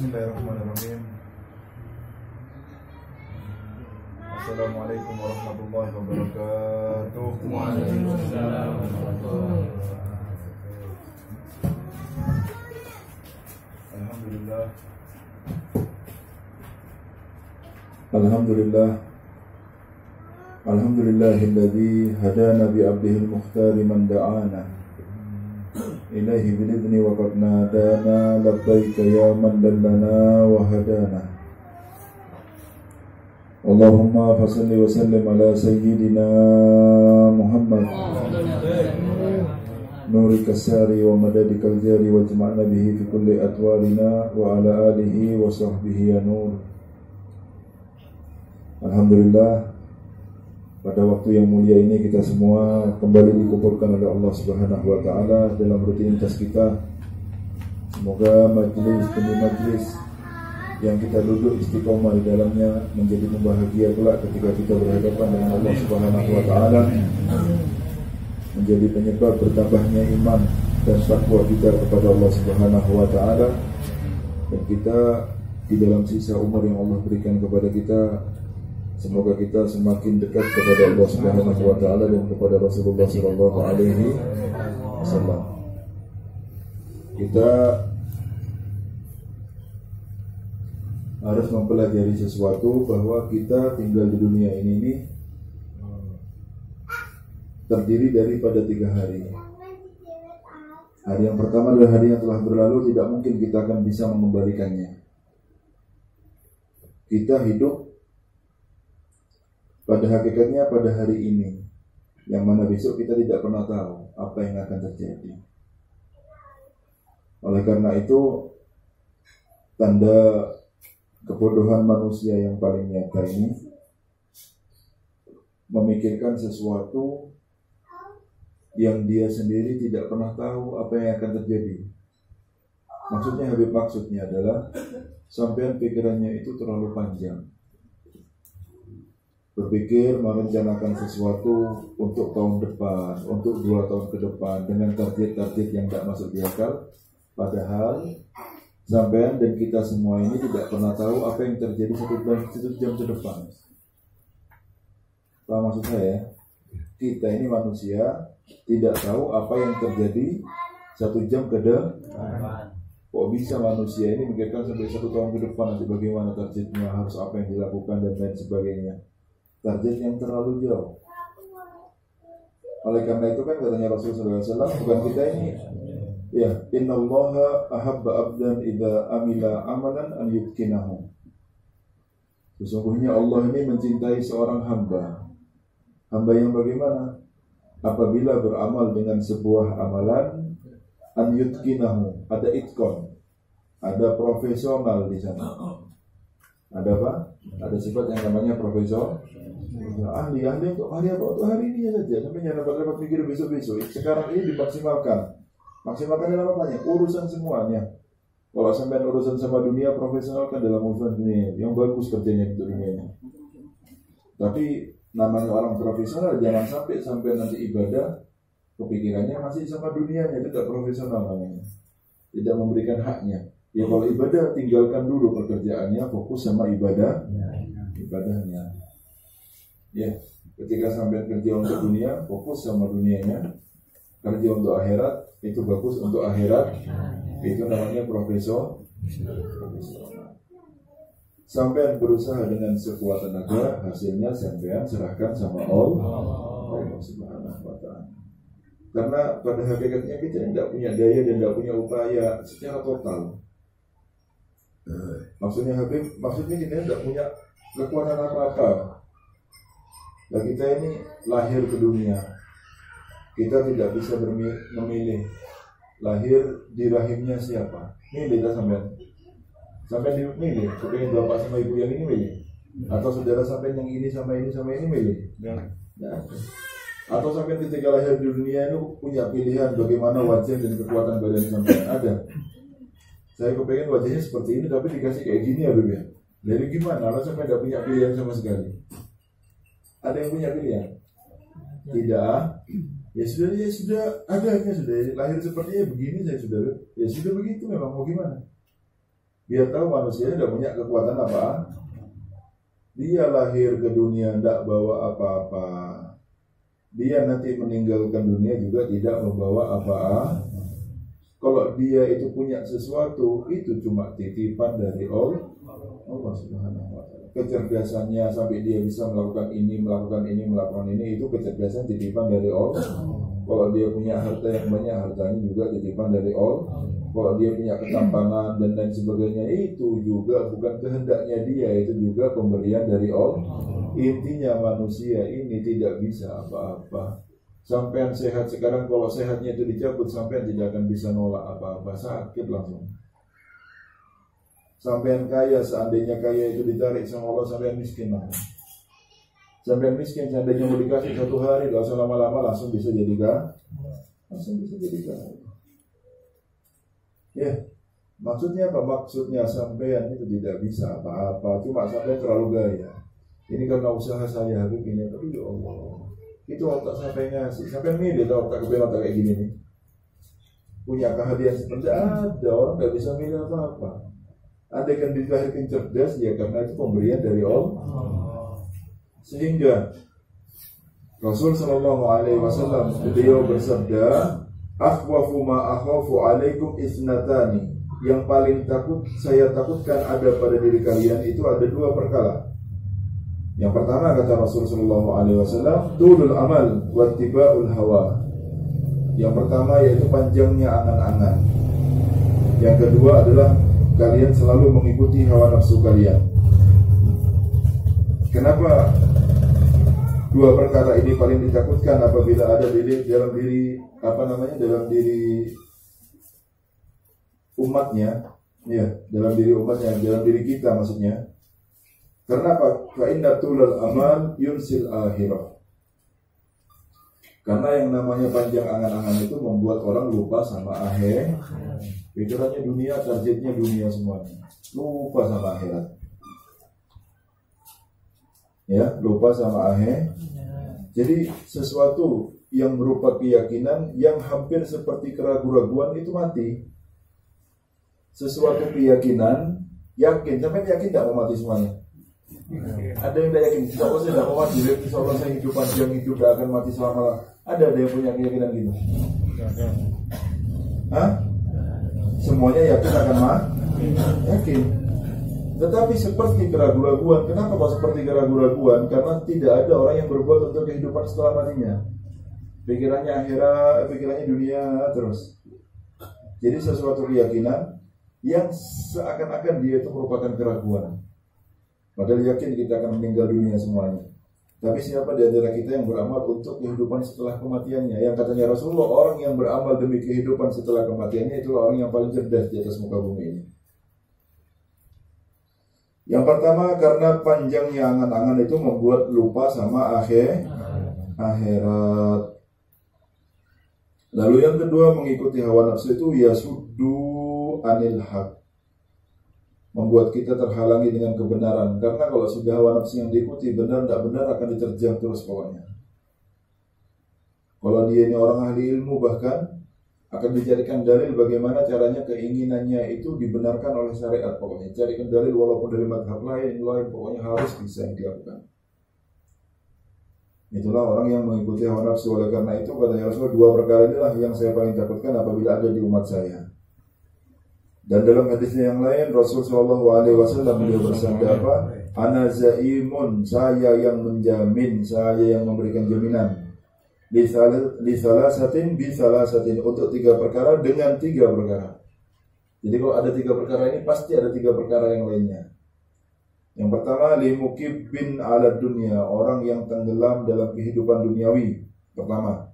Bismillahirrahmanirrahim. Assalamualaikum warahmatullahi wabarakatuh. Waalaikumsalam warahmatullahi wabarakatuh. Alhamdulillah. Alhamdulillah. Alhamdulillahilladzi hadana bi abdihil mukhtari man da'ana ilaihi bil idzni wa qad nadana labbaika ya man dallana wa hadana. Allahumma fasalli wa sallim ala sayyidina Muhammad nurika sari wa madadikal jari wa jama'na bihi fi kulli atwarina wa ala alihi wa sahbihi ya nur. Alhamdulillah, pada waktu yang mulia ini kita semua kembali dikumpulkan oleh Allah Subhanahu wa taala dalam rutinitas kita. Semoga majelis demi majelis yang kita duduk istiqomah di dalamnya menjadi pembahagia kelak ketika kita berhadapan dengan Allah Subhanahu wa taala, menjadi penyebab bertambahnya iman dan takwa kita kepada Allah Subhanahu wa taala, dan kita di dalam sisa umur yang Allah berikan kepada kita, semoga kita semakin dekat kepada Allah Subhanahu wa taala dan kepada Rasulullah sallallahu alaihi wasallam. Kita harus mempelajari sesuatu, bahwa kita tinggal di dunia ini terdiri daripada 3 hari. Hari yang pertama adalah hari yang telah berlalu, tidak mungkin kita akan bisa mengembalikannya. Kita hidup pada hakikatnya pada hari ini, yang mana besok kita tidak pernah tahu apa yang akan terjadi. Oleh karena itu, tanda kebodohan manusia yang paling nyata ini memikirkan sesuatu yang dia sendiri tidak pernah tahu apa yang akan terjadi. Maksudnya adalah sampean pikirannya itu terlalu panjang, berpikir merencanakan sesuatu untuk tahun depan, untuk 2 tahun ke depan, dengan target-target yang tidak masuk di akal. Padahal sampean dan kita semua ini tidak pernah tahu apa yang terjadi 1 jam ke depan. Paham maksud saya? Kita ini manusia tidak tahu apa yang terjadi 1 jam ke depan. Kok bisa manusia ini memikirkan sampai 1 tahun ke depan, nanti bagaimana targetnya, harus apa yang dilakukan dan lain sebagainya. Target yang terlalu jauh. Oleh karena itu kan katanya Rasulullah SAW, bukan kita ini, ya, innallaha ahabba abdan idza amila amalan an yutkinahu. Sesungguhnya Allah ini mencintai seorang hamba. Hamba yang bagaimana? Apabila beramal dengan sebuah amalan, an yutkinahu, ada itkon, ada profesional di sana. Ada apa? Ada sifat yang namanya profesor. Ahli untuk hari apa? Untuk hari ini saja. Sampai jangan dapat pikir besok-besok. Sekarang ini dimaksimalkan. Maksimalkan dalam apanya? Urusan semuanya. Kalau sampai urusan sama dunia, profesionalkan dalam urusan dunia yang bagus kerjanya untuk dunianya. Tapi namanya orang profesional, jangan sampai nanti ibadah kepikirannya masih sama dunianya, itu tidak profesional namanya. Tidak memberikan haknya. Ya kalau ibadah tinggalkan dulu pekerjaannya, fokus sama ibadahnya. Ya, ketika sampai kerja untuk dunia, fokus sama dunianya. Kerja untuk akhirat, itu bagus untuk akhirat. Itu namanya profesional. Sampean berusaha dengan sekuat tenaga, hasilnya sampean serahkan sama Allah Subhanahu wa taala. Karena pada hakikatnya kita tidak punya daya dan tidak punya upaya secara total. Maksudnya kita tidak punya kekuatan apa-apa. Nah, kita ini lahir ke dunia, kita tidak bisa memilih lahir di rahimnya siapa. Milih tak sampai dimilih, kepengen bapak sama ibu yang ini milih, atau saudara sampai yang ini sama ini milih. Nah, atau sampai ketika lahir di dunia itu punya pilihan bagaimana wajah dan kekuatan badan sampai ada. Saya kepengen wajahnya seperti ini tapi dikasih kayak gini ya beb. Jadi gimana? Kalau sampai tidak punya pilihan sama sekali. Ada yang punya pilihan? Tidak. Ya sudah adanya sudah lahir sepertinya begini, saya sudah ya sudah begitu, memang mau gimana? Dia tahu manusia tidak punya kekuatan apa. Dia lahir ke dunia tidak bawa apa-apa. Dia nanti meninggalkan dunia juga tidak membawa apa-apa. Kalau dia itu punya sesuatu, itu cuma titipan dari Allah Subhanahu wa ta'ala. Kecerdasannya sampai dia bisa melakukan ini, itu kecerdasan titipan dari Allah. Kalau dia punya harta yang banyak, hartanya juga titipan dari Allah. Kalau dia punya ketampangan dan lain sebagainya, itu juga bukan kehendaknya dia, itu juga pemberian dari Allah. Intinya manusia ini tidak bisa apa-apa. Sampean sehat sekarang, kalau sehatnya itu dicabut, sampean tidak akan bisa nolak apa-apa, sakit langsung. Sampean kaya, seandainya kaya itu ditarik sama Allah, sampean miskin langsung. Sampean miskin, seandainya mau dikasih 1 hari, gak usah lama-lama, langsung bisa jadi kaya. Ya, maksudnya apa? Maksudnya sampean itu tidak bisa apa-apa, cuma sampean terlalu gaya. Ini karena usaha saya, begini, tapi ya Allah, itu otak sampai ngasih, sampai milih tau otak kebelah kayak gini nih. Punya keahlian seperti ada orang nggak bisa milih apa-apa. Ada yang dilahirkan cerdas ya karena itu pemberian dari Allah. Sehingga Rasul Shallallahu Alaihi Wasallam beliau bersabda, "Akhwafu ma akhafu alaikum isnatani." Yang paling saya takutkan ada pada diri kalian itu ada 2 perkara. Yang pertama kata Rasul Shallallahu Alaihi Wasallam, tulul amal wattiba'ul hawa. Yang pertama yaitu panjangnya angan-angan. Yang kedua adalah kalian selalu mengikuti hawa nafsu kalian. Kenapa 2 perkara ini paling ditakutkan apabila ada dalam diri umatnya, ya, dalam diri kita maksudnya. Karena apa? Fa'inna tulal amal yunsil akhirah. Karena yang namanya panjang angan-angan itu membuat orang lupa sama akhir. Pikirannya dunia, targetnya dunia semuanya. Lupa sama akhirat. Ya, lupa sama akhir. Jadi sesuatu yang berupa keyakinan yang hampir seperti keraguan-raguan itu mati. Sesuatu keyakinan, yakin, sampai yakin tidak mau mati semuanya. Ada yang tidak yakin, insya Allah saya tidak mau mati, insya Allah saya hidup panjang, hidup tidak akan mati selama. Ada yang punya keyakinan gitu? Hah? Semuanya yakin akan mati? Yakin. Tetapi seperti keraguan-raguan. Kenapa kok seperti keraguan-raguan? Karena tidak ada orang yang berbuat untuk kehidupan setelah matinya. Pikirannya akhirat, pikirannya dunia terus. Jadi sesuatu keyakinan yang seakan-akan dia itu merupakan keraguan. Padahal yakin kita akan meninggal dunia semuanya. Tapi siapa di antara kita yang beramal untuk kehidupan setelah kematiannya? Yang katanya Rasulullah, orang yang beramal demi kehidupan setelah kematiannya itulah orang yang paling cerdas di atas muka bumi ini. Yang pertama, karena panjangnya angan-angan itu membuat lupa sama akhirat. Lalu yang kedua, mengikuti hawa nafsu itu yasuddu anil haq, membuat kita terhalangi dengan kebenaran. Karena kalau sudah hawa nafsu yang diikuti, benar tidak benar akan diterjang terus pokoknya. Kalau dia ini orang ahli ilmu, bahkan akan dijadikan dalil bagaimana caranya keinginannya itu dibenarkan oleh syariat pokoknya. Carikan dalil walaupun dari madhab lain, pokoknya harus bisa dilakukan. Itulah orang yang mengikuti hawa nafsu. Oleh karena itu katanya Rasul, 2 perkara inilah yang saya paling takutkan apabila ada di umat saya. Dan dalam hadisnya yang lain Rasul Shallallahu Alaihi Wasallam beliau bersabda apa? Ana zaimun, saya yang menjamin, saya yang memberikan jaminan. Li salasatin bi salasatin, untuk 3 perkara dengan 3 perkara. Jadi kalau ada 3 perkara ini pasti ada 3 perkara yang lainnya. Yang pertama, limukibin ala dunia, orang yang tenggelam dalam kehidupan duniawi. Pertama,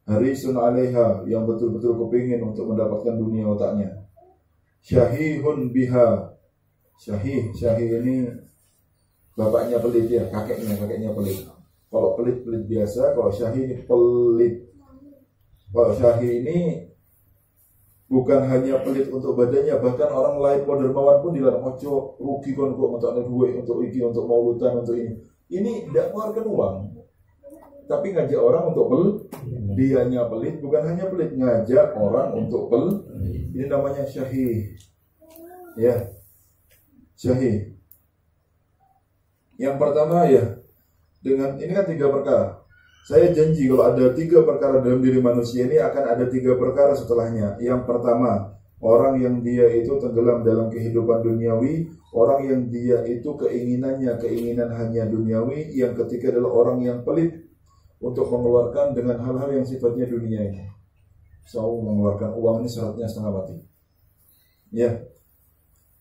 harisun alaiha, yang betul-betul kepingin untuk mendapatkan dunia otaknya. Syahihun biha, syahih ini bapaknya pelit ya, kakeknya pelit. Kalau pelit biasa, kalau syahih ini pelit. Kalau syahih ini bukan hanya pelit untuk badannya, bahkan orang lain mau dermawan pun dilarang. Ojo rugi kon kok untuk ada duit, untuk iki, untuk maulutan, untuk ini. Ini tidak mengeluarkan uang, tapi ngajak orang untuk pelit. Dianya pelit, bukan hanya pelit, ngajak orang untuk pelit. Ini namanya syahih. Ya, syahih. Yang pertama ya, dengan ini kan 3 perkara. Saya janji kalau ada 3 perkara dalam diri manusia ini akan ada 3 perkara setelahnya. Yang pertama, orang yang dia itu tenggelam dalam kehidupan duniawi, orang yang dia itu keinginan hanya duniawi. Yang ketiga adalah orang yang pelit untuk mengeluarkan dengan hal-hal yang sifatnya dunia ini. Selalu mengeluarkan uang ini syaratnya setengah mati. Ya.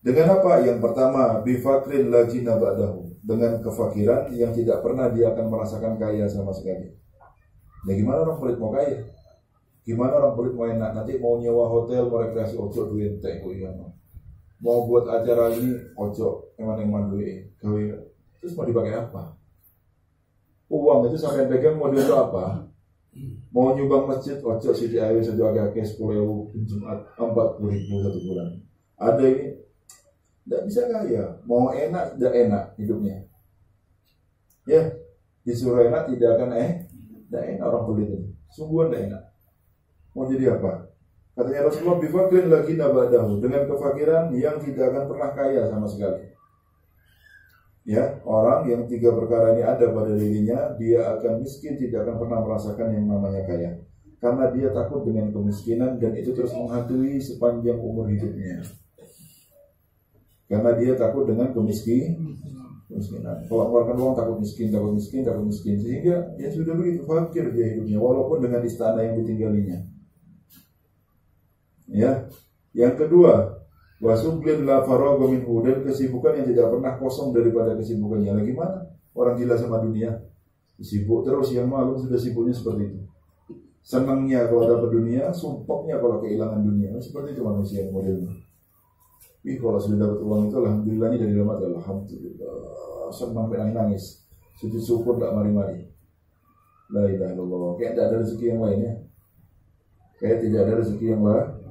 Dengan apa? Yang pertama, bifakrin lagi nabadahu, dengan kefakiran yang tidak pernah dia akan merasakan kaya sama sekali. Nah, gimana orang pelit mau kaya? Gimana orang pelit mau enak? Nanti mau nyewa hotel, mau rekreasi, ojo duit teh iya. Mau buat acara ini, ojo eman duit. Terus mau dipakai apa? Uang itu sampai pegang mau duit apa? Mau nyumbang masjid, ojo sidi ayo saja agak 10.000 Jumat 40.000 1 bulan. Ada ini tidak bisa kaya, mau enak tidak enak hidupnya. Ya, disuruh enak tidak akan tidak enak orang pelit ini. Sungguhan tidak enak. Mau jadi apa? Katanya Rasulullah, bifakrin lagi nabadahu, dengan kefakiran yang tidak akan pernah kaya sama sekali. Ya, orang yang 3 perkara ini ada pada dirinya, dia akan miskin, tidak akan pernah merasakan yang namanya kaya. Karena dia takut dengan kemiskinan dan itu terus menghantui sepanjang umur hidupnya. Karena dia takut dengan kemiskinan. Kalau mengeluarkan uang takut miskin. Sehingga ya sudah begitu fakir dia hidupnya, walaupun dengan istana yang ditinggalinya. Ya, yang kedua, wasublin la faragha minhu, dan kesibukan yang tidak pernah kosong daripada kesibukannya. Lagi mana orang gila sama dunia? Sibuk terus, yang malu sudah sibuknya seperti itu. Senangnya kalau dapat dunia, sumpahnya kalau kehilangan dunia. Seperti itu manusia modelnya. Kalau sudah dapat uang itu alhamdulillah, ini dari dalam hati, alhamdulillah, senang nangis, sujud syukur tak mari-mari. La ilaha illallah. Kayak tidak ada rezeki yang lainnya. Kayak tidak ada rezeki yang lain.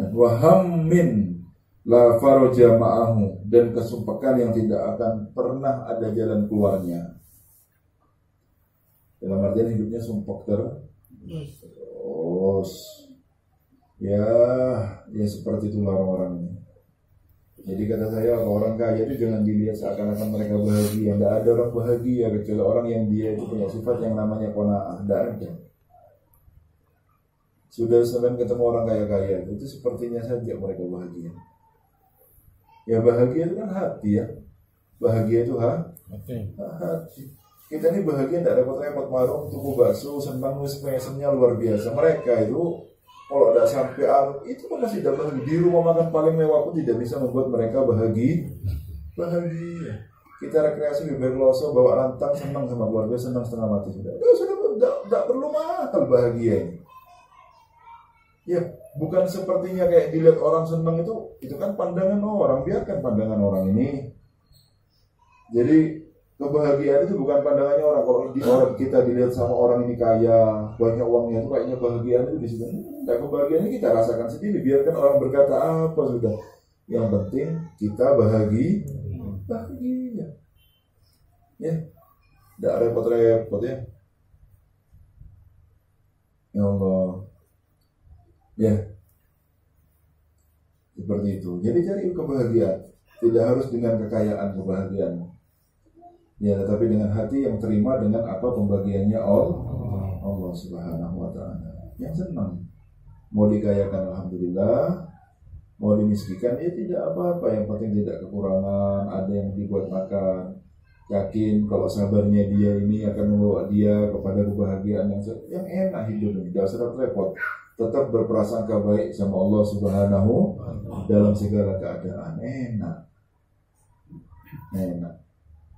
Wahammin la faraja ma'ahu, dan kesumpakan yang tidak akan pernah ada jalan keluarnya. Dalam artian hidupnya sumpah terus. Ya seperti itulah orang-orang ini. Jadi kata saya, orang kaya itu jangan dilihat seakan-akan mereka bahagia. Tidak ada orang bahagia kecuali orang yang dia itu punya sifat yang namanya qanaah. Tidak ada. Sudah sampai ketemu orang kaya-kaya itu sepertinya saja mereka bahagia. Ya bahagia itu kan hati ya. Bahagia itu hati. Kita ini bahagia tidak repot-repot, marung, tuku bakso, senang, passionnya luar biasa. Mereka itu kalau tidak sampai itu kan masih tidak bahagia. Di rumah makan paling mewah pun tidak bisa membuat mereka bahagia. Kita rekreasi di Berloso, bawa rantang, senang sama keluarga, senang setengah mati sudah. Tidak perlu mahal bahagia ini. Ya, bukan sepertinya kayak dilihat orang senang itu kan pandangan orang. Biarkan pandangan orang ini. Jadi kebahagiaan itu bukan pandangannya orang. Kalau kita dilihat sama orang ini kaya, banyak uangnya, itu kayaknya kebahagiaan itu di situ. Enggak, kebahagiaan ini kita rasakan sendiri. Biarkan orang berkata apa sudah. Yang penting kita bahagia. Ya, tidak repot-repot ya. Ya Allah. Ya, seperti itu. Jadi cari kebahagiaan. Tidak harus dengan kekayaan kebahagiaan. Ya, tetapi dengan hati yang terima dengan apa pembagiannya Allah Subhanahu wa ta'ala. Yang senang. Mau dikayakan alhamdulillah, mau dimiskinkan ya tidak apa-apa, yang penting tidak kekurangan, ada yang dibuat makan. Yakin kalau sabarnya dia ini akan membawa dia kepada kebahagiaan yang enak hidup ini. Tidak usah repot. Tetap berprasangka baik sama Allah Subhanahu dalam segala keadaan. Enak.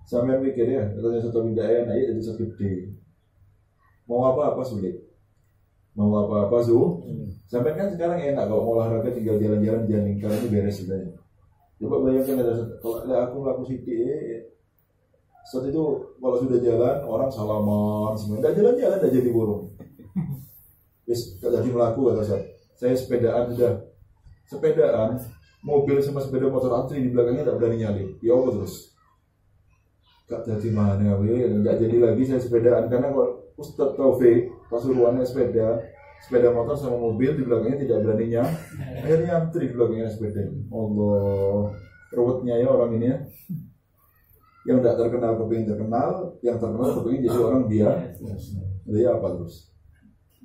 Sampai mikir ya, katanya satu benda enak ya jadi satu gede. Mau apa-apa sulit. Mau apa-apa sampai kan sekarang enak kalau mau olahraga tinggal jalan-jalan lingkar ini beres sudah. Coba bayangkan kalau aku laku sidik. Saat itu kalau sudah jalan orang salaman semua. Enggak jalan-jalan enggak jadi burung. Wis jadi melaku kata saya sepedaan udah. Sepedaan, mobil sama sepeda motor antri di belakangnya tak berani nyalip. Ya Allah terus. Gak jadi mana we, enggak jadi lagi saya sepedaan karena kalau Ustadz Taufik Pasuruannya sepeda sepeda motor sama mobil di belakangnya tidak beraninya, akhirnya antri di belakangnya sepeda. Allah, ruwetnya ya orang ini ya. Yang tidak terkenal kepingin terkenal, yang terkenal kepingin jadi orang biasa. Jadi apa terus?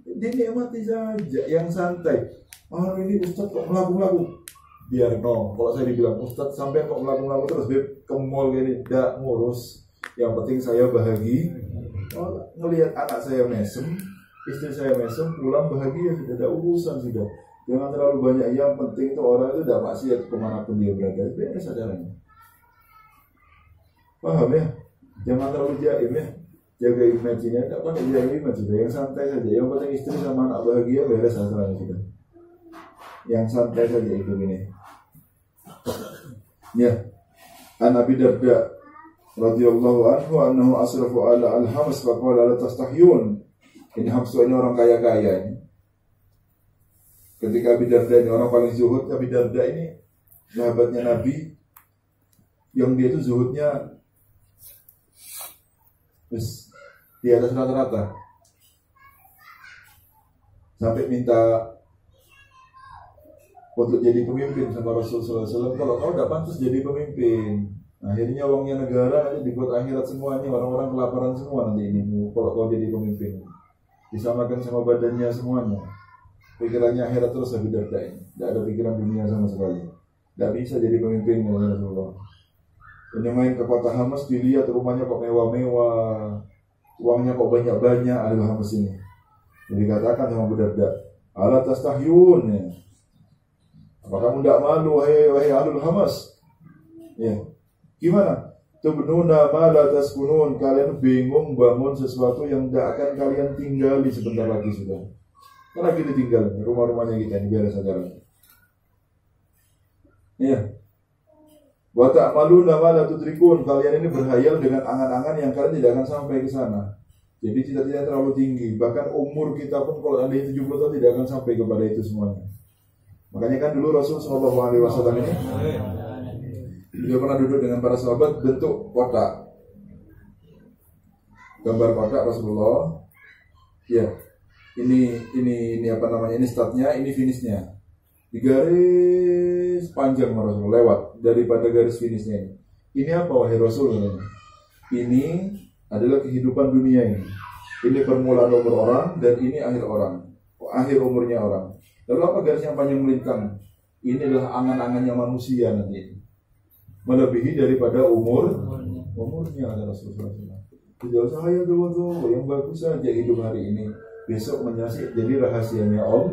Dinikmati saja, yang santai. Oh ini Ustadz kok melaku-melaku? Biar no. Kalau saya dibilang Ustadz sampai kok melaku-melaku terus ke mall gini, tidak ngurus. Yang penting saya bahagia. Oh, ngelihat anak saya mesem, istri saya mesem, pulang bahagia, sudah ada urusan sudah. Jangan terlalu banyak. Yang penting itu orang itu tidak maksiat kemanapun dia berada. Beres acaranya. Paham ya? Jangan terlalu jaim ya. Jaga image-nya. Tidak pakai jaga image sudah. Yang santai saja. Yang penting istri sama anak bahagia, beres acaranya sudah. Yang santai saja itu ini. Ya. An Abi Darda radhiyallahu anhu annahu asrafu ala al-Hams faqala la tastahyun. Ini Hamsu ini orang kaya-kaya ini. Ketika Abi Darda ini orang paling zuhud, Abi Darda ini sahabatnya Nabi yang dia itu zuhudnya di atas rata-rata. Sampai minta untuk jadi pemimpin sama Rasulullah SAW. Kalau kau tidak pantas jadi pemimpin, akhirnya uangnya negara nanti dibuat akhirat semuanya, orang-orang kelaparan semua nanti ini. Kalau kau jadi pemimpin, disamakan sama badannya semuanya. Pikirannya akhirat terus Abi Darda ini. Tidak ada pikiran dunia sama sekali. Tidak bisa jadi pemimpin oleh Rasulullah. Ini main ke kota Hamas, dilihat rumahnya kok mewah-mewah, uangnya kok banyak-banyak. Ada Hamas ini. Jadi katakan sama Abu Darda, ala tastahyun ya. Apa kamu tidak malu wahai ahlul Hamas? Ya. Gimana? Tubnuna ma la taskunun, kalian bingung bangun sesuatu yang tidak akan kalian tinggali sebentar lagi sudah. Karena kita tinggal rumah-rumahnya kita ini biar saja. Ya. Wa ta'maluna ma la tudrikun, kalian ini berhayal dengan angan-angan yang kalian tidak akan sampai ke sana. Jadi cita-cita terlalu tinggi, bahkan umur kita pun kalau ada 70 tahun tidak akan sampai kepada itu semuanya. Makanya kan dulu Rasul Shallallahu Alaihi Wasallam ini dia pernah duduk dengan para sahabat bentuk kotak, gambar kotak Rasulullah. Ya, ini apa namanya? Ini startnya, ini finishnya. Di garis panjang Rasulullah lewat daripada garis finishnya ini. Ini apa wahai Rasul? Ini adalah kehidupan dunia ini. Ini permulaan umur orang dan ini akhir orang, akhir umurnya orang. Lalu apa garis yang panjang melintang? Ini adalah angan-angannya manusia nanti, melebihi daripada umurnya ada Rasulullah. Tidak usah hayal dulu, yang bagus saja hidup hari ini, besok menyasik jadi rahasianya Allah.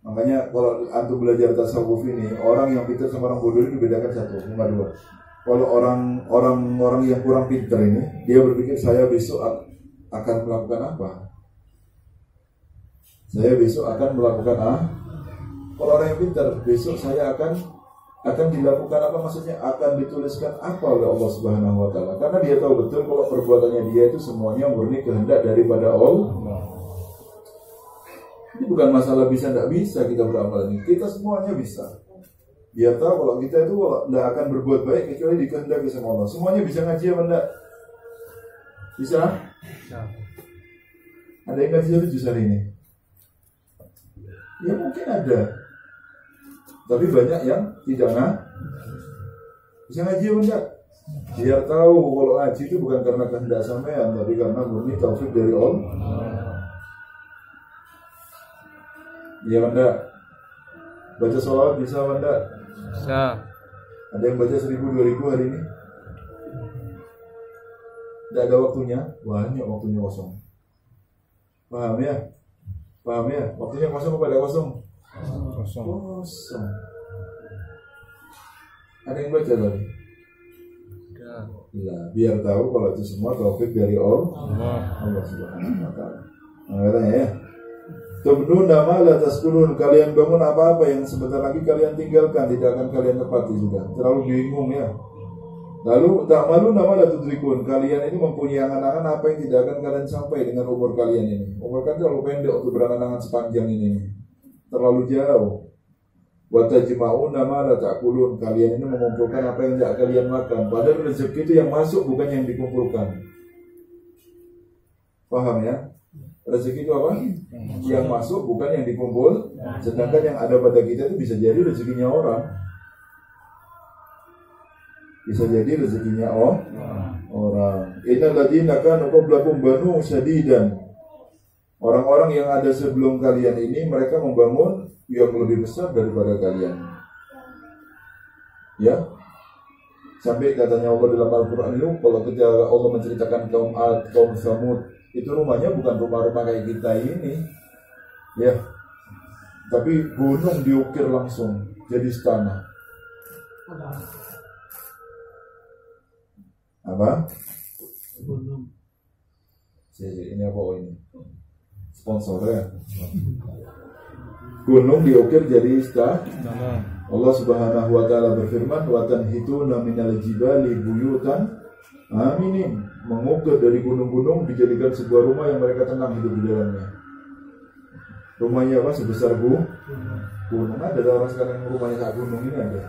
Makanya kalau antum belajar tasawuf ini, orang yang pintar sama orang bodoh ini dibedakan satu, cuma dua. Kalau orang yang kurang pintar ini, dia berpikir saya besok akan melakukan apa? Saya besok akan melakukan Kalau orang yang pintar, besok saya akan dilakukan apa, maksudnya akan dituliskan apa oleh Allah Subhanahu wa taala. Karena dia tahu betul kalau perbuatannya dia itu semuanya murni kehendak daripada Allah. Ini bukan masalah bisa tidak bisa kita beramal ini. Kita semuanya bisa. Dia tahu kalau kita itu tidak akan berbuat baik kecuali dikehendaki sama Allah. Semuanya bisa ngaji apa enggak? Bisa? Ada yang ngaji 1 juz hari ini? Ya mungkin ada, tapi banyak yang tidak bisa ngaji apa enggak? Biar tahu kalau ngaji itu bukan karena kehendak sampean, tapi karena murni taufik dari Allah. Iya enggak? Baca sholawat bisa apa enggak? Bisa. Ada yang baca 1000-2000 hari ini? Tidak ada waktunya, banyak waktunya kosong. Paham ya? Paham ya? Waktunya kosong apa ada kosong? Kosong. Ada yang baca tadi? Ya, biar tahu kalau itu semua taufik dari Allah Subhanahu wa taala. Nah, katanya ya. Tubnuna ma la taskunun, kalian bangun apa-apa yang sebentar lagi kalian tinggalkan, tidak akan kalian tepati juga. Terlalu bingung ya. Lalu ta'maluna ma la tudrikun, kalian ini mempunyai angan-angan apa yang tidak akan kalian sampai dengan umur kalian ini. Umur kalian terlalu pendek untuk berangan-angan sepanjang ini. Terlalu jauh. Wa tajma'una ma la ta'kulun, kalian ini mengumpulkan apa yang tidak kalian makan. Padahal rezeki itu yang masuk bukan yang dikumpulkan. Paham ya? Rezeki itu apa? Yang masuk bukan yang dikumpul. Sedangkan yang ada pada kita itu bisa jadi rezekinya orang. Bisa jadi rezekinya orang. Innal ladzina kanu qablakum banu syadidan. Orang-orang yang ada sebelum kalian ini mereka membangun yang lebih besar daripada kalian. Ya. Sampai katanya Allah dalam Al-Qur'an itu kalau ketika Allah menceritakan kaum Ad, kaum Samud, itu rumahnya bukan rumah-rumah kayak kita ini. Ya. Tapi gunung diukir langsung jadi istana. Apa? Gunung. Ini apa ini? Sponsor ya. Gunung diukir jadi istana. Allah Subhanahu wa taala berfirman, "Wa tanhituna minal jibali buyutan aminin." Mengukir dari gunung-gunung dijadikan sebuah rumah yang mereka tenang hidup di dalamnya. Rumahnya apa? Sebesar gunung. Ada orang sekarang yang rumahnya kayak gunung ini ada.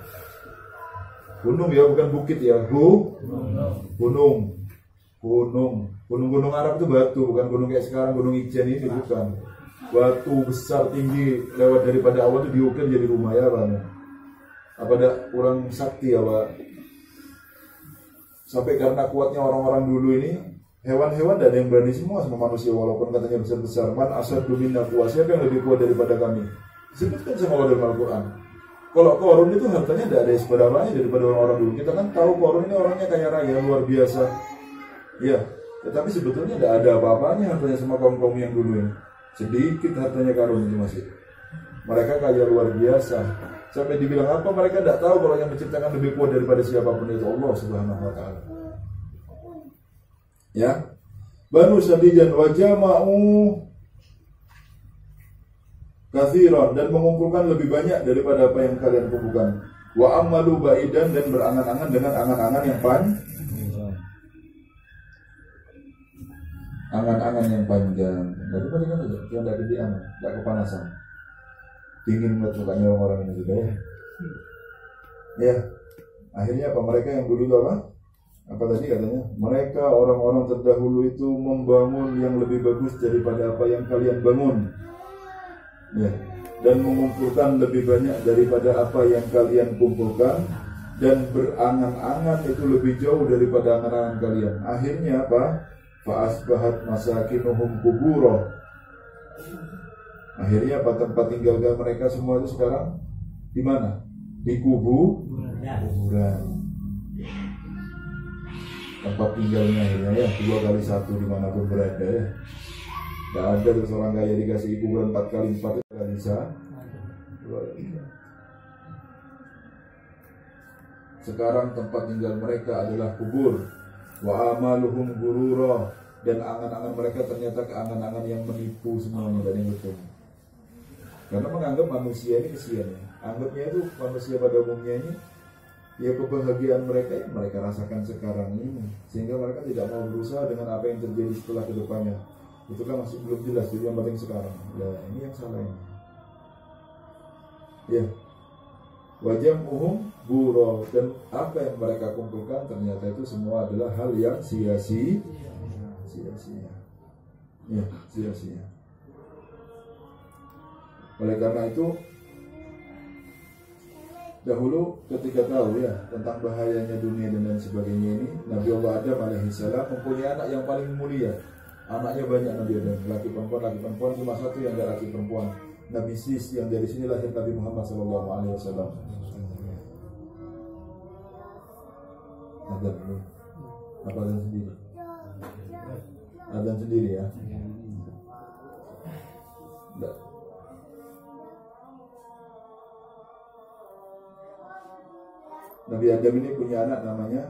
Gunung ya, bukan bukit ya. Gunung. Gunung Arab itu batu, bukan gunung kayak sekarang gunung Ijen ini, bukan. Batu besar tinggi lewat daripada awal itu diukir jadi rumah ya Pak. Apa ada kurang sakti ya Pak? Sampai karena kuatnya orang-orang dulu ini, hewan-hewan dan yang berani semua sama manusia walaupun katanya besar-besar. Man asyaddu minna quwwah, siapa yang lebih kuat daripada kami? Disebutkan sama Allah dalam Al-Qur'an. Kalau Qarun itu hartanya tidak ada seberapanya daripada orang-orang dulu. Kita kan tahu Qarun ini orangnya kaya raya luar biasa. Ya, tetapi sebetulnya tidak ada apa-apanya hartanya sama kaum-kaum yang dulu ini. Sedikit hartanya Qarun itu masih. Mereka kaya luar biasa. Sampai dibilang apa? Mereka tidak tahu kalau yang menciptakan lebih kuat daripada siapapun itu Allah Subhanahu wa taala. Ya. Banu Syadidan wa jama'u kathiran, dan mengumpulkan lebih banyak daripada apa yang kalian kumpulkan. Wa amalu ba'idan, dan berangan-angan dengan angan-angan yang angan-angan yang panjang. Dari mana kan aja, dia tidak kebian, tidak kepanasan. Dingin melihat mukanya orang-orang ini juga ya. Ya, akhirnya apa? Mereka yang dulu apa? Apa tadi katanya? Mereka orang-orang terdahulu itu membangun yang lebih bagus daripada apa yang kalian bangun. Ya, dan mengumpulkan lebih banyak daripada apa yang kalian kumpulkan, dan berangan-angan itu lebih jauh daripada angan-angan kalian. Akhirnya apa? Fa'asbahat masakinuhum kubura. Akhirnya apa? Tempat tinggal mereka semua itu sekarang di mana? Di kuburan. Tempat tinggalnya akhirnya ya 2x1 dimanapun berada ya. Tidak ada seorang kaya dikasih kuburan 4x4 itu tidak bisa. Sekarang tempat tinggal mereka adalah kubur. Wa amaluhum gurura, dan angan-angan mereka ternyata angan-angan yang menipu semuanya dan yang betul. Karena menganggap manusia ini kesian ya. Anggapnya itu manusia pada umumnya ini ya kebahagiaan mereka yang mereka rasakan sekarang ini, sehingga mereka tidak mau berusaha dengan apa yang terjadi setelah kedepannya. Itu kan masih belum jelas, jadi yang penting sekarang. Ya ini yang salah ini. Ya. Wajam'uhum buro, dan apa yang mereka kumpulkan ternyata itu semua adalah hal yang sia-sia. Ya, sia-sia. Oleh karena itu dahulu ketika tahu ya tentang bahayanya dunia dan lain sebagainya ini, Nabi Allah Adam alaihissalam mempunyai anak yang paling mulia. Anaknya banyak Nabi Adam, laki perempuan, cuma satu yang ada laki perempuan. Nabi Sis, yang dari sini lahir Nabi Muhammad SAW. Adab dulu. Apa adab sendiri? Adab sendiri ya. Enggak. Nabi Adam ini punya anak namanya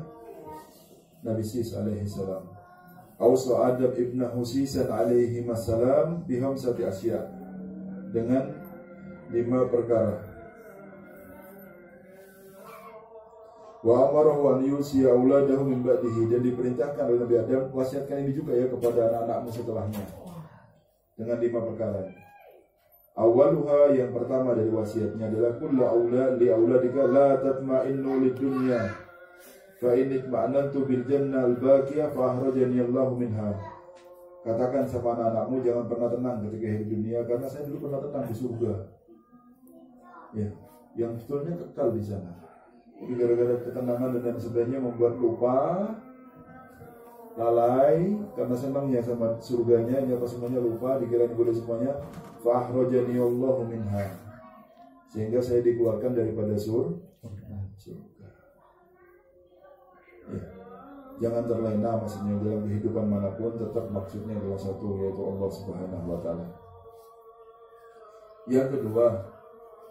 Nabi Sis alaihissalam. Awsa Adam ibn Husisan alaihi masalam bihamsati asya, dengan 5 perkara. Wa amarahu an yusiya auladahu min ba'dihi, dan diperintahkan oleh Nabi Adam, wasiatkan ini juga ya kepada anak-anakmu setelahnya, dengan 5 perkara. Awaluha, yang pertama dari wasiatnya adalah kullu aulad li auladika la tatma'innu lid dunya fa in itma'nantu bil jannah al baqiyah fa akhrajani Allah minha. Katakan sama anak-anakmu jangan pernah tenang ketika hidup dunia, karena saya dulu pernah tenang di surga. Ya, yang sebetulnya kekal di sana. Tapi gara-gara ketenangan dan sebagainya membuat lupa, lalai, karena senangnya sama surganya, ini apa semuanya lupa, dikira ini boleh semuanya. Fa'akhrajani Allahu minha, sehingga saya dikeluarkan daripada surga. Ya. Jangan terlena, maksudnya dalam kehidupan manapun tetap maksudnya adalah satu, yaitu Allah Subhanahu wa Ta'ala. Yang kedua,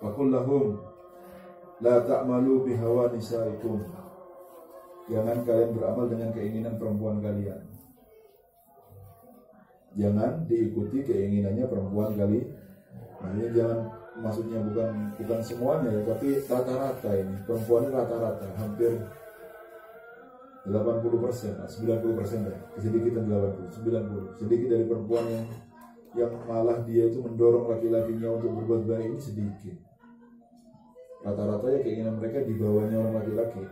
faqul lahum la ta'malu bihawa nisaikum, jangan kalian beramal dengan keinginan perempuan kalian. Jangan diikuti keinginannya perempuan kali. Nah, ini jangan, maksudnya bukan semuanya ya, tapi rata-rata ini perempuan rata-rata hampir 80%, 90% ya, sedikitan 90, sedikit dari perempuan yang malah dia itu mendorong laki-lakinya untuk berbuat baik ini sedikit. Rata-rata ya keinginan mereka di bawahnya orang laki-laki.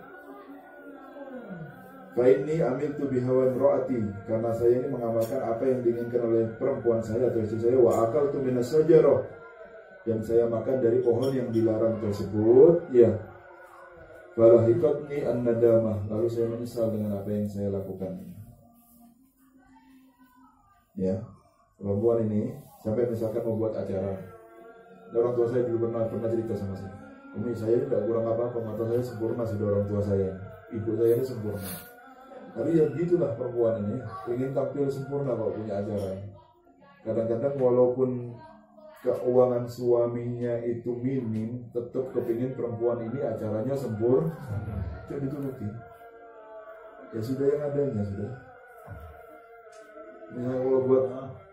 Fa inni amiltu bihawan ro'ati, karena saya ini mengamalkan apa yang diinginkan oleh perempuan saya atau istri saya. Wa akaltu minas sajarah, dan saya makan dari pohon yang dilarang tersebut. Ya, falahikatni an-nadamah, lalu saya menyesal dengan apa yang saya lakukan. Ya, perempuan ini sampai misalkan mau buat acara, orang tua saya dulu pernah cerita sama saya, Umi, saya ini tidak kurang apa-apa, mata saya sempurna sudah orang tua saya, ibu saya ini sempurna. Tapi ya gitulah perempuan ini, ingin tampil sempurna kalau punya acara. Kadang-kadang walaupun keuangan suaminya itu minim, tetap kepingin perempuan ini acaranya sempurna. Itu dituruti. Ya sudah yang adanya sudah. Misalnya kalau buat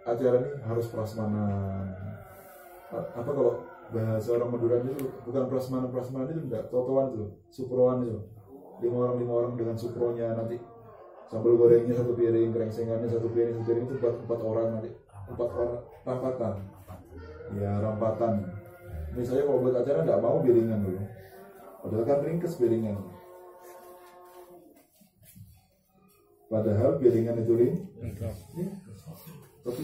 acara ini harus prasmanan. Apa kalau bahasa orang Madura itu bukan prasmanan itu enggak, totoan itu, suproan itu. 5 orang dengan supronya, nanti sambal gorengnya 1 piring, krengsengannya 1 piring itu buat 4 orang nanti. 4 orang rampatan. Ya, rampatan. Misalnya kalau buat acara enggak mau piringan dulu. Padahal kan ringkes piringan. Padahal piringan itu ringkes. Ya. Tapi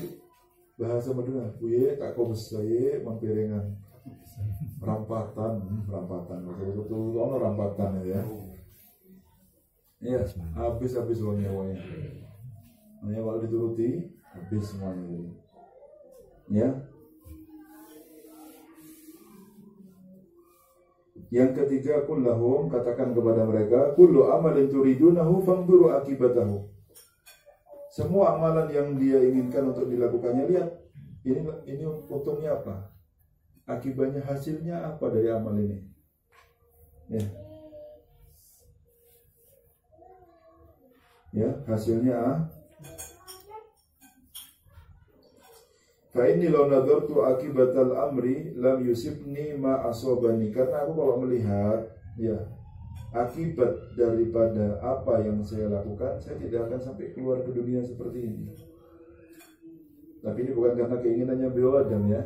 bahasa Madura, buye tak kau besar mempiringan. Rampatan, betul-betul ono rampatan ya. Ya, habis uangnya. Makanya kalau dituruti, habis semuanya. Ya. Yang ketiga, kullahum, katakan kepada mereka, kullu amalin turidunahu fangduru akibatahu. Semua amalan yang dia inginkan untuk dilakukannya, lihat ini untungnya apa? Akibatnya, hasilnya apa dari amal ini? Ya, hasilnya fa inni law nadartu akibatal amri lam yusibni ma asobani, karena aku kalau melihat ya akibat daripada apa yang saya lakukan, saya tidak akan sampai keluar ke dunia seperti ini. Tapi ini bukan karena keinginannya beliau Adam ya.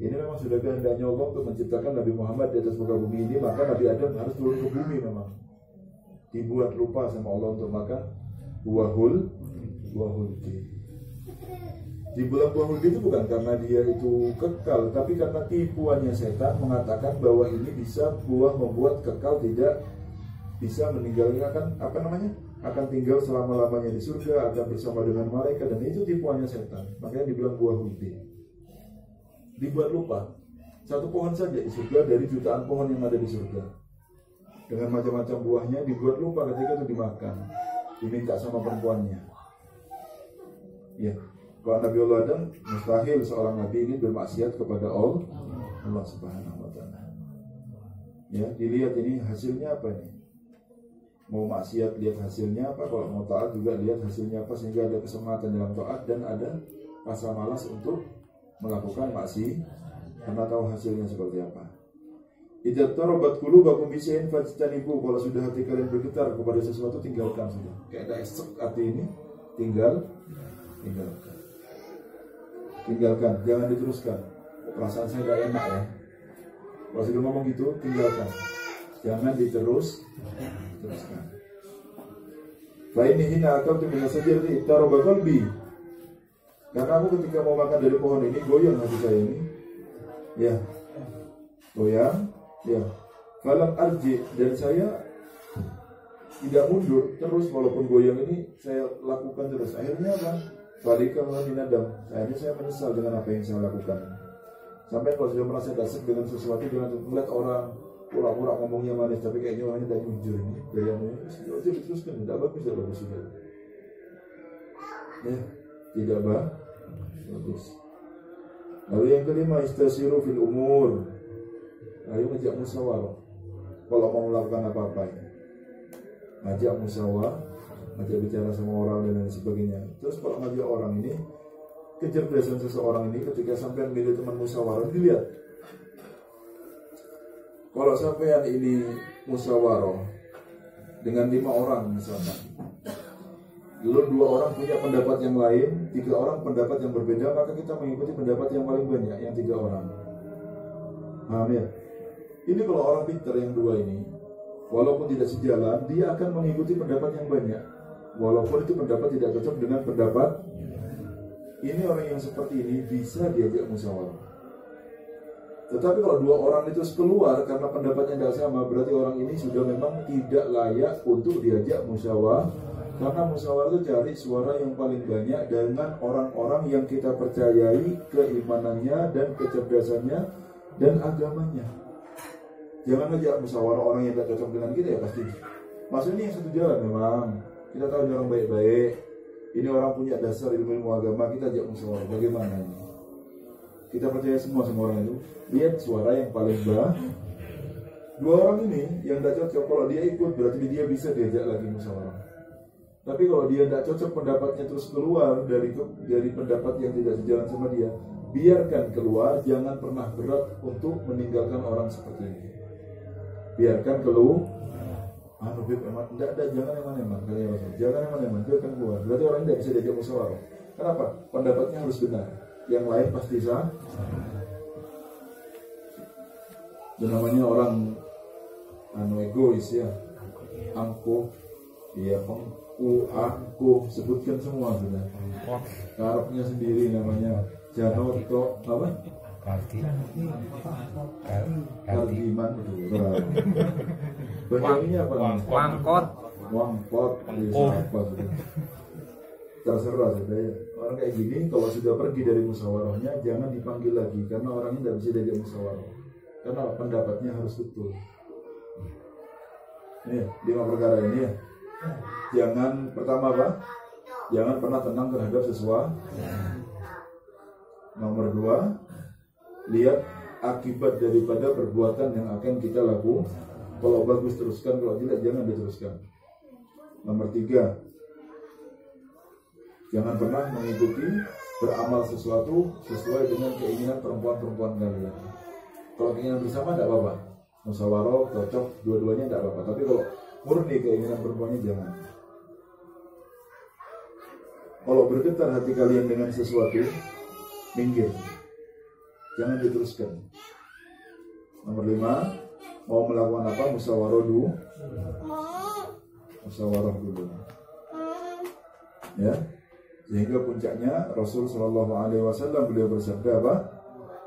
Ini memang sudah kehendaknya Allah untuk menciptakan Nabi Muhammad di atas muka bumi ini, maka Nabi Adam harus turun ke bumi memang. Dibuat lupa sama Allah untuk makan buah huldi. Di bulan buah huldi itu bukan karena dia itu kekal, tapi karena tipuannya setan mengatakan bahwa ini bisa buah membuat kekal, tidak bisa meninggalkan akan tinggal selama-lamanya di surga, akan bersama dengan malaikat, dan itu tipuannya setan. Makanya dibilang buah huldi. Dibuat lupa. Satu pohon saja di surga dari jutaan pohon yang ada di surga, dengan macam-macam buahnya, dibuat lupa ketika itu dimakan, diminta sama perempuannya. Ya, kalau Nabi Allah Adam, mustahil seorang nabi ini bermaksiat kepada Allah Subhanahu wa Ta'ala. Ya, dilihat ini hasilnya apa nih? Mau maksiat lihat hasilnya apa, kalau mau taat juga lihat hasilnya apa, sehingga ada kesemangatan dalam taat dan ada rasa malas untuk melakukan maksiat karena tahu hasilnya seperti apa. Idza tarabat qulubakum bisyai'in fajtanibu, kalau sudah hati kalian bergetar kepada sesuatu, tinggalkan sudah. Kayak ada esek hati ini, tinggalkan, jangan diteruskan. Perasaan saya gak enak ya, kalau sudah ngomong gitu, tinggalkan, jangan teruskan. Fa ini hina akaltu min as-sajrati tarabat qalbi, Karena aku ketika mau makan dari pohon ini goyang hati saya ini, ya, goyang, ya. Falam arji, dan saya tidak mundur terus walaupun goyang ini saya lakukan terus. Akhirnya apa? Falika minadam. Akhirnya saya menyesal dengan apa yang saya lakukan. Sampai kalau sudah merasa dasar dengan sesuatu, dengan melihat orang pura-pura ngomongnya manis tapi kayaknya orangnya tidak jujur ini, gayanya aja diteruskan, tidak bagus sudah. Ya, tidak bagus. Lalu yang kelima, istasiru fil umur. Ayo ngajak musyawarah. Kalau mau melakukan apa-apa ya, ngajak musyawarah, ngajak bicara sama orang dan lain sebagainya. Terus kalau ngajak orang ini, kecerdasan seseorang ini ketika sampai milih teman musyawarah, dilihat. Kalau sampean ini musyawarah dengan 5 orang misalnya, lalu 2 orang punya pendapat yang lain, 3 orang pendapat yang berbeda, maka kita mengikuti pendapat yang paling banyak, yang 3 orang. Paham ya? Ini kalau orang pintar yang 2 ini, walaupun tidak sejalan, dia akan mengikuti pendapat yang banyak, walaupun itu pendapat tidak cocok dengan pendapat. Ini orang yang seperti ini bisa diajak musyawarah. Tetapi kalau 2 orang itu keluar karena pendapatnya tidak sama, berarti orang ini sudah memang tidak layak untuk diajak musyawarah. Karena musyawarah itu cari suara yang paling banyak dengan orang-orang yang kita percayai keimanannya dan kecerdasannya dan agamanya. Jangan ajak musyawarah orang yang tidak cocok dengan kita, ya pasti. Maksudnya yang satu jalan memang. Kita tahu dia orang baik-baik. Ini orang punya dasar ilmu agama, kita ajak musyawarah. Bagaimana ini? Kita percaya semua sama orang itu. Lihat suara yang paling bawah. 2 orang ini yang tidak cocok, kalau dia ikut berarti dia bisa diajak lagi musyawarah. Tapi kalau dia tidak cocok pendapatnya terus keluar dari pendapat yang tidak sejalan sama dia, biarkan keluar. Jangan pernah berat untuk meninggalkan orang seperti ini. Biarkan keluar. Jangan eman-eman, jangan eman-eman, biarkan keluar. Berarti orang tidak bisa diajak musyawarah. Kenapa? Pendapatnya harus benar. Yang lain pasti sah. Itu namanya orang egois ya. Angkuh, iya, angkuh, sebutkan semua sudah. Karepnya sendiri namanya Janoto apa? Kaldiman itu. Banyaknya apa? Wangkot. Apa sudah? Terserah sudah ya. Orang kayak gini kalau sudah pergi dari musyawarahnya jangan dipanggil lagi, karena orangnya tidak bisa diajak musyawarah. Karena pendapatnya harus betul. Nih, 5 perkara ini ya. Jangan, pertama apa? Jangan pernah tenang terhadap sesuatu. Nomor 2, lihat akibat daripada perbuatan yang akan kita lakukan. Kalau bagus teruskan, kalau jelek jangan diteruskan. Nomor 3, jangan pernah mengikuti beramal sesuatu sesuai dengan keinginan perempuan-perempuan kalian. Kalau keinginan bersama tidak apa-apa, musyawarah cocok dua-duanya tidak apa-apa. Tapi kalau murni keinginan perempuannya jangan. Kalau bergetar hati kalian dengan sesuatu, minggir, jangan diteruskan. Nomor 5, mau melakukan apa? Musyawarah dulu. Ya. Sehingga puncaknya Rasul sallallahu alaihi wasallam beliau bersabda apa?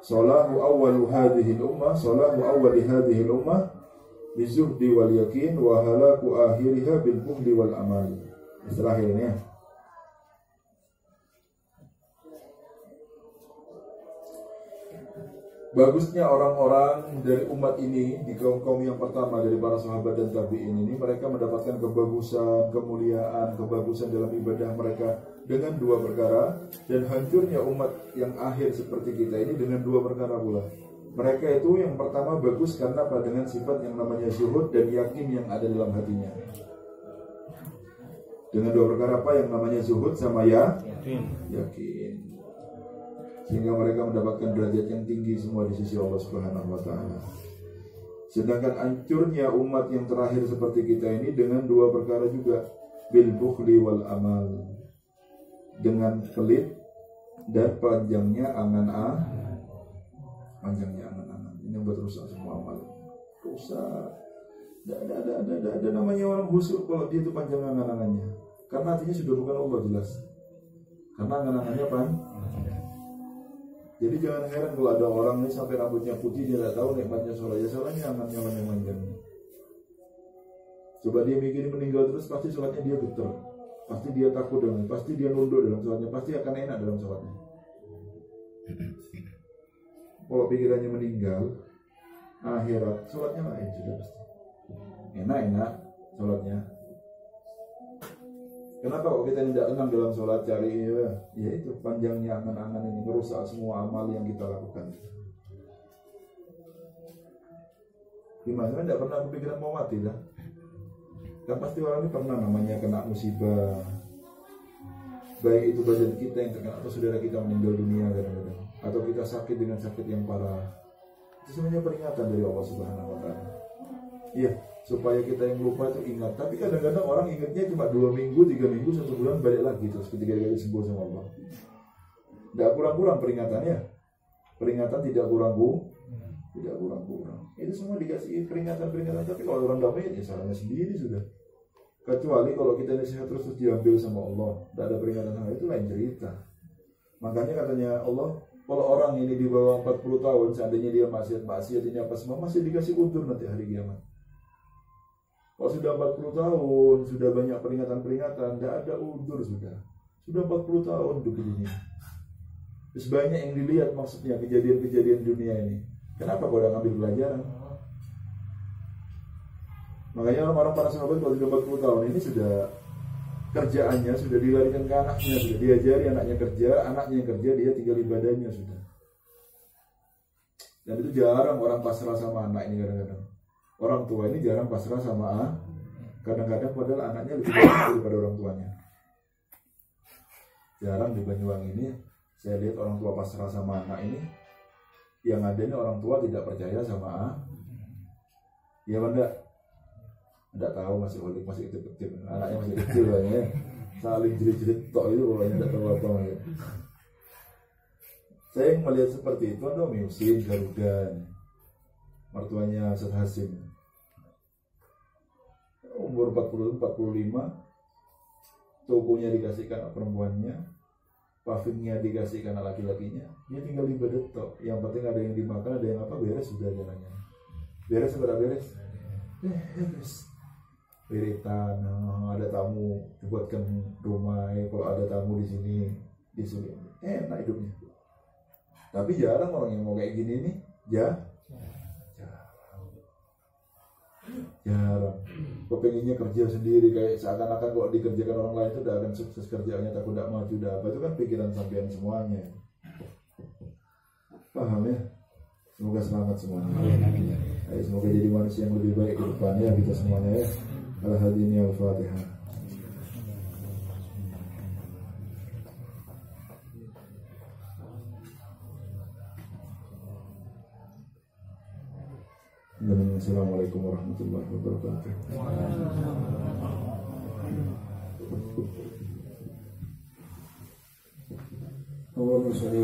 Salahu awwalu hadhihi al-ummah, salahu awwali hadhihi al-ummah bizuhdi wal yakin wa halaku akhiriha bil bukhli wal amal. Istilah ini ya. Bagusnya orang-orang dari umat ini di kaum-kaum yang pertama dari para sahabat dan tabi'in ini, mereka mendapatkan kebagusan, kemuliaan, kebagusan dalam ibadah mereka dengan 2 perkara, dan hancurnya umat yang akhir seperti kita ini dengan 2 perkara pula. Mereka itu yang pertama bagus karena apa? Dengan sifat yang namanya syuhud dan yakin yang ada dalam hatinya. Dengan 2 perkara apa? Yang namanya zuhud sama yakin. Sehingga mereka mendapatkan derajat yang tinggi semua di sisi Allah Subhanahu wa taala. Sedangkan hancurnya umat yang terakhir seperti kita ini dengan 2 perkara juga, bil bukhli wal amal, dengan pelit dan panjangnya angan-angan. Ini yang buat rusak semua amal. Rusak. Ada namanya orang busuk kalau dia itu panjang angan-angannya. Karena hatinya sudah bukan Allah jelas. karena angan-angannya jadi jangan heran kalau ada orang ini sampai rambutnya putih dia tidak tahu nikmatnya sholat. Ya salahnya angan-angannya manjang. Coba dia mikirin meninggal terus, pasti sholatnya dia getar, pasti dia takut dengan, pasti dia nunduk dalam sholatnya, pasti akan enak dalam sholatnya. Kalau pikirannya meninggal, akhirat, sholatnya lain sudah pasti. Enak sholatnya. Kenapa kok kita tidak tenang dalam sholat, cari ya itu panjangnya angan-angan ini merusak semua amal yang kita lakukan. Gimana? Tidak pernah kepikiran mau mati lah. Kan pasti orang ini pernah namanya kena musibah, baik itu badan kita yang terkena atau saudara kita meninggal dunia kadang-kadang, atau kita sakit dengan sakit yang parah. Itu sebenarnya peringatan dari Allah Subhanahu wa Ta'ala. Iya, supaya kita yang lupa itu ingat. Tapi kadang-kadang orang ingatnya cuma 2 minggu, 3 minggu, 1 bulan balik lagi terus ketika dia sembuh sama Allah. Tidak kurang-kurang peringatannya. Peringatan tidak kurang-kurang. Itu semua dikasih peringatan. Tapi kalau orang damai ya salahnya sendiri sudah. Kecuali kalau kita ini sehat terus diambil sama Allah, tidak ada peringatan sama itu lain cerita. Makanya katanya Allah, kalau orang ini di bawah 40 tahun, seandainya dia maksiat ini apa semua, masih dikasih udzur nanti hari kiamat. Kalau sudah 40 tahun, sudah banyak peringatan, tidak ada udzur sudah 40 tahun hidup di dunia. Terus banyak yang dilihat maksudnya kejadian-kejadian dunia ini. Kenapa kau udah ngambil pelajaran? Makanya orang-orang para sahabat kalau sudah 40 tahun ini sudah kerjaannya sudah dilarikan ke anaknya, sudah diajari anaknya kerja, anaknya yang kerja, dia tinggal ibadahnya sudah. Dan itu jarang orang pasrah sama anak ini kadang-kadang. Orang tua ini jarang pasrah sama kadang-kadang padahal anaknya lebih baik daripada orang tuanya. Jarang di Banyuwangi ini saya lihat orang tua pasrah sama anak ini. Yang ada ini orang tua tidak percaya sama ya benda, tidak tahu masih kecil, anaknya masih kecil ya, saling jerit-jerit tok itu pokoknya tidak tahu apa ya. Saya yang melihat seperti itu ada Musin Garuda, mertuanya Ustaz Hasim, umur 40-45, tokonya dikasihkan perempuannya, parfumnya dikasihkan laki-lakinya, dia tinggal ibadah tok. Yang penting ada yang dimakan, ada yang apa, beres sudah jalannya. Beres apa beres? Beres. Wiritan, ada tamu dibuatkan rumah, kalau ada tamu di sini enak hidupnya. Tapi jarang orang yang mau kayak gini nih, jarang. Kepenginnya kerja sendiri, kayak seakan-akan kalau dikerjakan orang lain itu udah akan sukses kerjaannya, takut tidak maju, udah apa, itu kan pikiran sampean semuanya. Paham ya? Semoga selamat semuanya. Semoga jadi manusia yang lebih baik ke depannya kita semuanya ya. Al-Hadini Al-Fatihah. Assalamualaikum warahmatullahi wabarakatuh. Allahumma sholli